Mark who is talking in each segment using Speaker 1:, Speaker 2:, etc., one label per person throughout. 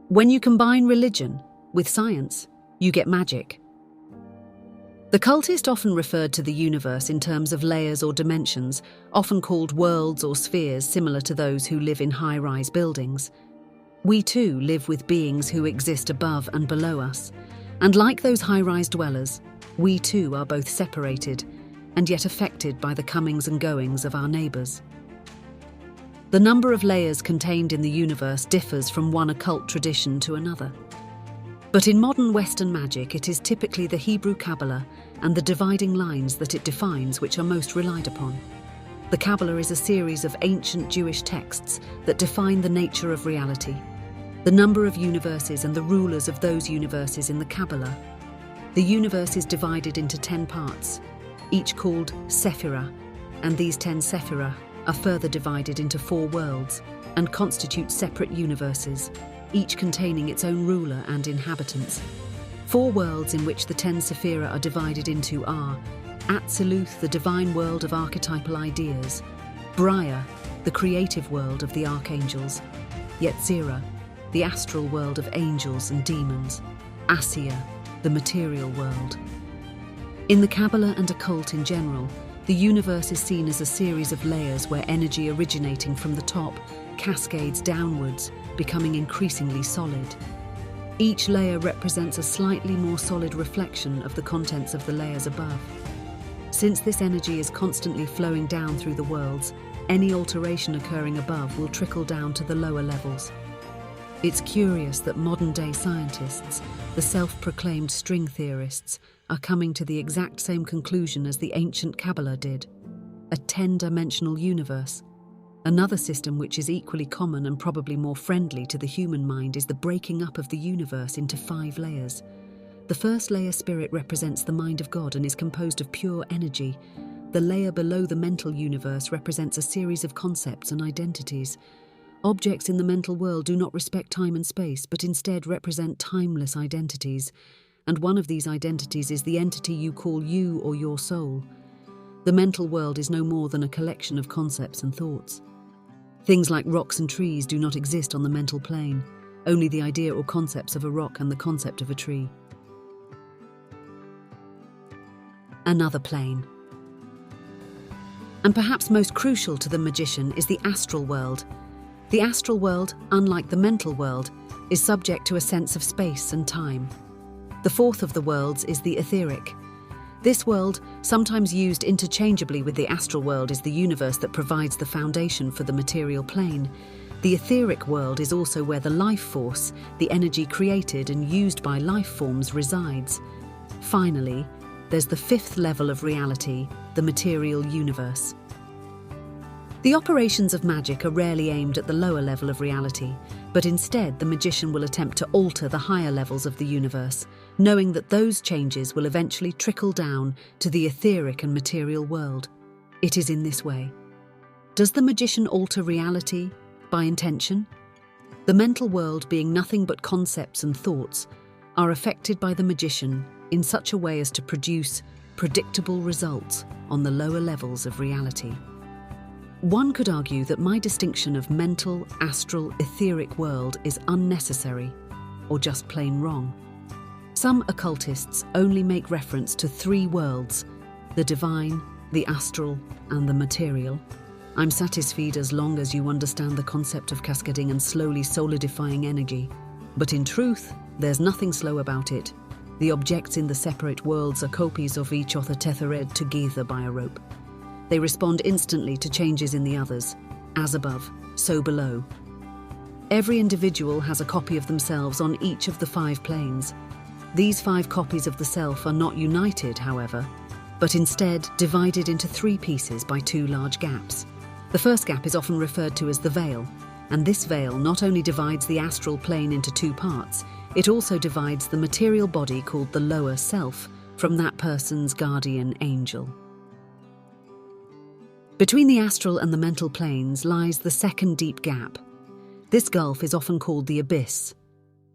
Speaker 1: When you combine religion with science, you get magic. The cultist often referred to the universe in terms of layers or dimensions, often called worlds or spheres similar to those who live in high-rise buildings. We too live with beings who exist above and below us, and like those high-rise dwellers, we too are both separated and yet affected by the comings and goings of our neighbours. The number of layers contained in the universe differs from one occult tradition to another. But in modern Western magic, it is typically the Hebrew Kabbalah and the dividing lines that it defines which are most relied upon. The Kabbalah is a series of ancient Jewish texts that define the nature of reality, the number of universes and the rulers of those universes in the Kabbalah. The universe is divided into 10 parts, each called Sephirah, and these 10 Sephirah are further divided into 4 worlds and constitute separate universes, each containing its own ruler and inhabitants. 4 worlds in which the 10 Sephirah are divided into are Atziluth, the divine world of archetypal ideas; Briah, the creative world of the archangels; Yetzirah, the astral world of angels and demons; Asiya, the material world. In the Kabbalah and occult in general, the universe is seen as a series of layers where energy originating from the top cascades downwards, becoming increasingly solid. Each layer represents a slightly more solid reflection of the contents of the layers above. Since this energy is constantly flowing down through the worlds, any alteration occurring above will trickle down to the lower levels. It's curious that modern-day scientists, the self-proclaimed string theorists, are coming to the exact same conclusion as the ancient Kabbalah did: a 10-dimensional universe. Another system which is equally common and probably more friendly to the human mind is the breaking up of the universe into 5 layers. The first layer, spirit, represents the mind of God and is composed of pure energy. The layer below the mental universe represents a series of concepts and identities. Objects in the mental world do not respect time and space, but instead represent timeless identities. And one of these identities is the entity you call you or your soul. The mental world is no more than a collection of concepts and thoughts. Things like rocks and trees do not exist on the mental plane, only the idea or concepts of a rock and the concept of a tree. Another plane. And perhaps most crucial to the magician is the astral world. The astral world, unlike the mental world, is subject to a sense of space and time. The fourth of the worlds is the etheric. This world, sometimes used interchangeably with the astral world, is the universe that provides the foundation for the material plane. The etheric world is also where the life force, the energy created and used by life forms, resides. Finally, there's the 5th level of reality, the material universe. The operations of magic are rarely aimed at the lower level of reality, but instead the magician will attempt to alter the higher levels of the universe, knowing that those changes will eventually trickle down to the etheric and material world. It is in this way. Does the magician alter reality by intention? The mental world, being nothing but concepts and thoughts, are affected by the magician in such a way as to produce predictable results on the lower levels of reality. One could argue that my distinction of mental, astral, etheric world is unnecessary, or just plain wrong. Some occultists only make reference to 3 worlds: the divine, the astral, and the material. I'm satisfied as long as you understand the concept of cascading and slowly solidifying energy. But in truth, there's nothing slow about it. The objects in the separate worlds are copies of each other tethered together by a rope. They respond instantly to changes in the others, as above, so below. Every individual has a copy of themselves on each of the 5 planes. These 5 copies of the self are not united, however, but instead divided into 3 pieces by 2 large gaps. The first gap is often referred to as the veil, and this veil not only divides the astral plane into 2 parts, it also divides the material body called the lower self from that person's guardian angel. Between the astral and the mental planes lies the second deep gap. This gulf is often called the abyss.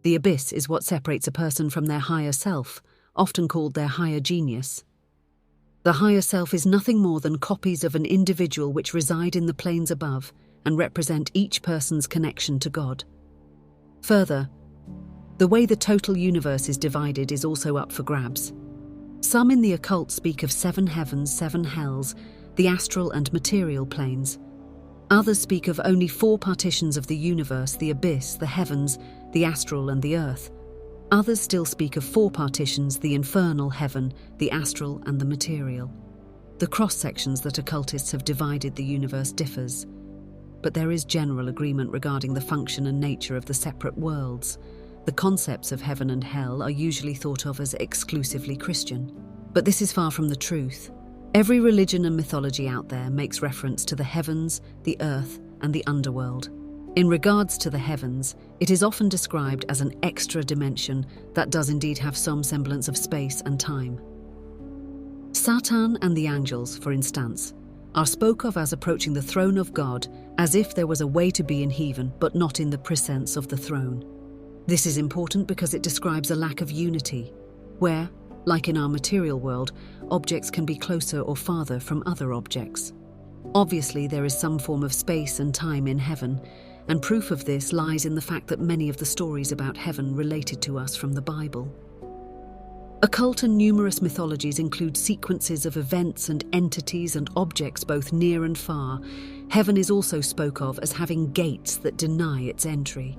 Speaker 1: The abyss is what separates a person from their higher self, often called their higher genius. The higher self is nothing more than copies of an individual which reside in the planes above and represent each person's connection to God. Further, The way the total universe is divided is also up for grabs. Some in the occult speak of 7 heavens, 7 hells, the astral and material planes. Others speak of only 4 partitions of the universe: the abyss, the heavens, the astral and the earth. Others still speak of 4 partitions: the infernal heaven, the astral and the material. The cross-sections that occultists have divided the universe differs, but there is general agreement regarding the function and nature of the separate worlds. The concepts of heaven and hell are usually thought of as exclusively Christian, but this is far from the truth. Every religion and mythology out there makes reference to the heavens, the earth, and the underworld. In regards to the heavens, it is often described as an extra dimension that does indeed have some semblance of space and time. Satan and the angels, for instance, are spoke of as approaching the throne of God as if there was a way to be in heaven but not in the presence of the throne. This is important because it describes a lack of unity, where, like in our material world, objects can be closer or farther from other objects. Obviously, there is some form of space and time in heaven, and proof of this lies in the fact that many of the stories about heaven related to us from the Bible. Occult and numerous mythologies include sequences of events and entities and objects both near and far. Heaven is also spoke of as having gates that deny its entry.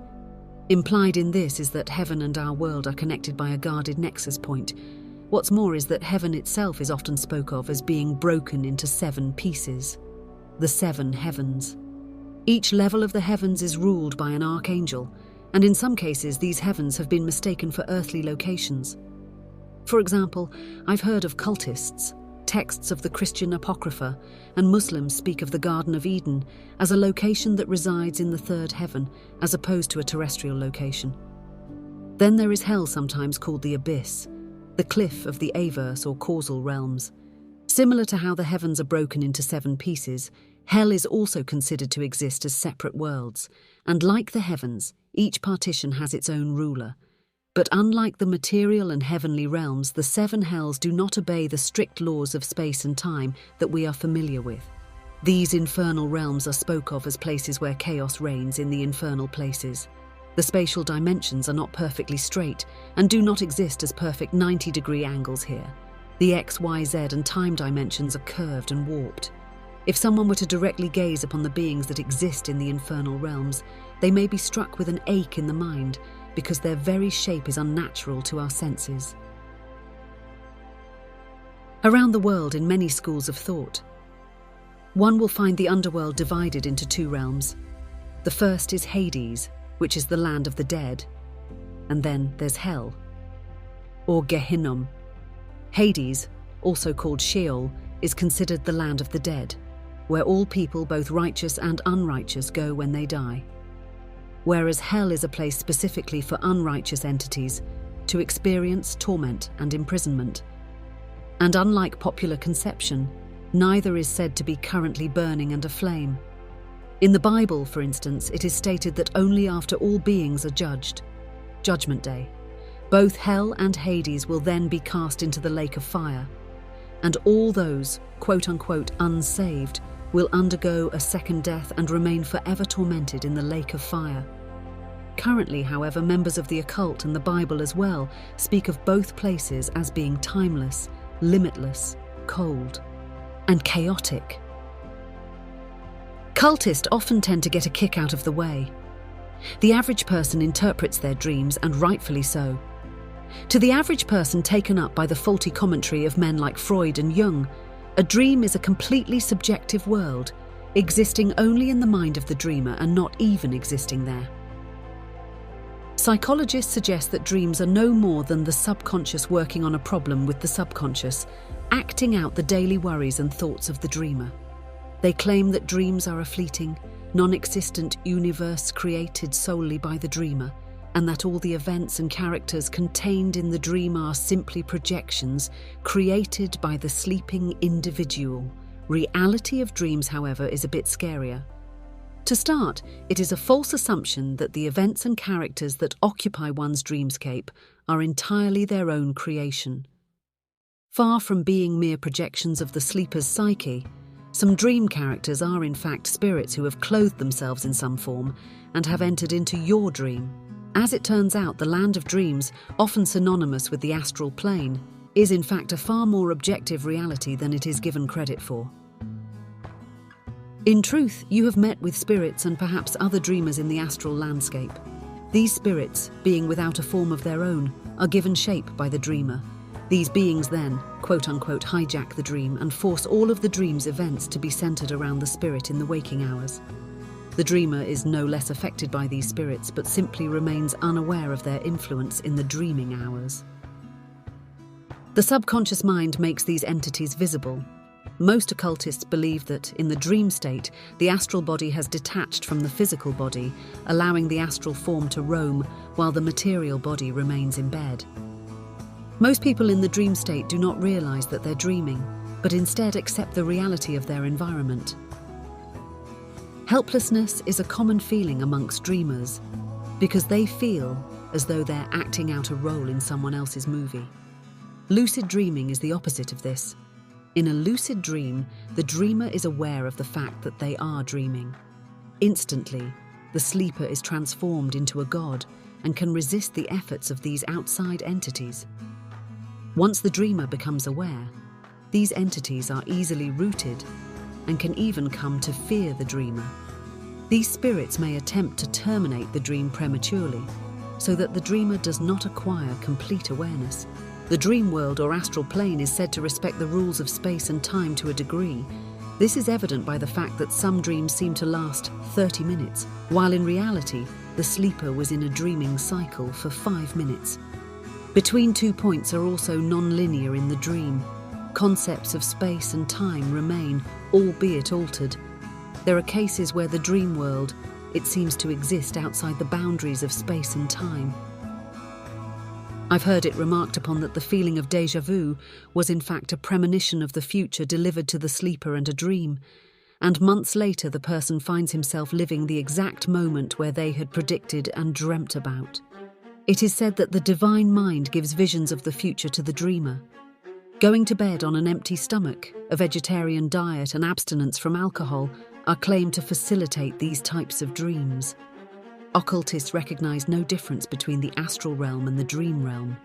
Speaker 1: Implied in this is that heaven and our world are connected by a guarded nexus point. What's more is that heaven itself is often spoke of as being broken into 7 pieces, the 7 heavens. Each level of the heavens is ruled by an archangel, and in some cases these heavens have been mistaken for earthly locations. For example, I've heard of cultists, texts of the Christian Apocrypha, and Muslims speak of the Garden of Eden as a location that resides in the 3rd heaven as opposed to a terrestrial location. Then there is hell, sometimes called the abyss, the cliff of the averse or causal realms. Similar to how the heavens are broken into 7 pieces, hell is also considered to exist as separate worlds, and like the heavens, each partition has its own ruler. But unlike the material and heavenly realms, the 7 hells do not obey the strict laws of space and time that we are familiar with. These infernal realms are spoke of as places where chaos reigns in the infernal places. The spatial dimensions are not perfectly straight and do not exist as perfect 90-degree angles here. The X, Y, Z and time dimensions are curved and warped. If someone were to directly gaze upon the beings that exist in the infernal realms, they may be struck with an ache in the mind, because their very shape is unnatural to our senses. Around the world, in many schools of thought, one will find the underworld divided into 2 realms. The first is Hades, which is the land of the dead, and then there's hell, or Gehinnom. Hades, also called Sheol, is considered the land of the dead, where all people, both righteous and unrighteous, go when they die. Whereas hell is a place specifically for unrighteous entities to experience torment and imprisonment. And unlike popular conception, neither is said to be currently burning and aflame. In the Bible, for instance, it is stated that only after all beings are judged, Judgment Day, both hell and Hades will then be cast into the lake of fire, and all those, quote-unquote, unsaved, will undergo a second death and remain forever tormented in the lake of fire. Currently, however, members of the occult and the Bible as well speak of both places as being timeless, limitless, cold, and chaotic. Cultists often tend to get a kick out of the way. The average person interprets their dreams, and rightfully so. To the average person taken up by the faulty commentary of men like Freud and Jung, a dream is a completely subjective world, existing only in the mind of the dreamer and not even existing there. Psychologists suggest that dreams are no more than the subconscious working on a problem with the subconscious, acting out the daily worries and thoughts of the dreamer. They claim that dreams are a fleeting, non-existent universe created solely by the dreamer, and that all the events and characters contained in the dream are simply projections created by the sleeping individual. Reality of dreams, however, is a bit scarier. To start, it is a false assumption that the events and characters that occupy one's dreamscape are entirely their own creation. Far from being mere projections of the sleeper's psyche, some dream characters are in fact spirits who have clothed themselves in some form and have entered into your dream. As it turns out, the land of dreams, often synonymous with the astral plane, is in fact a far more objective reality than it is given credit for. In truth, you have met with spirits and perhaps other dreamers in the astral landscape. These spirits, being without a form of their own, are given shape by the dreamer. These beings then, quote-unquote, hijack the dream and force all of the dream's events to be centered around the spirit in the waking hours. The dreamer is no less affected by these spirits, but simply remains unaware of their influence in the dreaming hours. The subconscious mind makes these entities visible. Most occultists believe that, in the dream state, the astral body has detached from the physical body, allowing the astral form to roam while the material body remains in bed. Most people in the dream state do not realize that they're dreaming, but instead accept the reality of their environment. Helplessness is a common feeling amongst dreamers because they feel as though they're acting out a role in someone else's movie. Lucid dreaming is the opposite of this. In a lucid dream, the dreamer is aware of the fact that they are dreaming. Instantly, the sleeper is transformed into a god and can resist the efforts of these outside entities. Once the dreamer becomes aware, these entities are easily rooted and can even come to fear the dreamer. These spirits may attempt to terminate the dream prematurely, so that the dreamer does not acquire complete awareness. The dream world or astral plane is said to respect the rules of space and time to a degree. This is evident by the fact that some dreams seem to last 30 minutes, while in reality, the sleeper was in a dreaming cycle for 5 minutes. Between 2 points are also non-linear in the dream. Concepts of space and time remain, albeit altered. There are cases where the dream world, it seems to exist outside the boundaries of space and time. I've heard it remarked upon that the feeling of déjà vu was in fact a premonition of the future delivered to the sleeper and a dream, and months later the person finds himself living the exact moment where they had predicted and dreamt about. It is said that the divine mind gives visions of the future to the dreamer. Going to bed on an empty stomach, a vegetarian diet and abstinence from alcohol are claimed to facilitate these types of dreams. Occultists recognize no difference between the astral realm and the dream realm.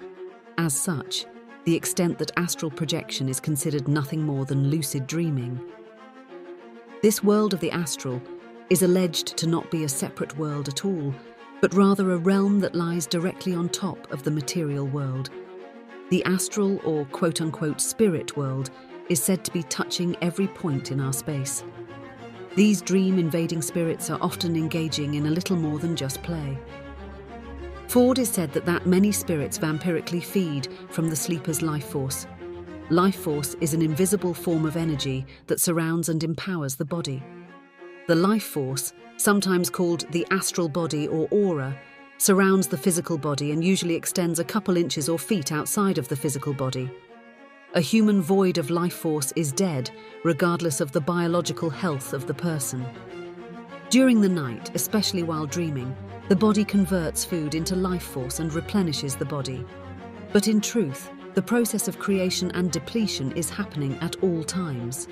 Speaker 1: As such, the extent that astral projection is considered nothing more than lucid dreaming. This world of the astral is alleged to not be a separate world at all, but rather a realm that lies directly on top of the material world. The astral or quote-unquote spirit world is said to be touching every point in our space. These dream-invading spirits are often engaging in a little more than just play. Ford is said that many spirits vampirically feed from the sleeper's life force. Life force is an invisible form of energy that surrounds and empowers the body. The life force, sometimes called the astral body or aura, surrounds the physical body and usually extends a couple inches or feet outside of the physical body. A human void of life force is dead, regardless of the biological health of the person. During the night, especially while dreaming, the body converts food into life force and replenishes the body. But in truth, the process of creation and depletion is happening at all times.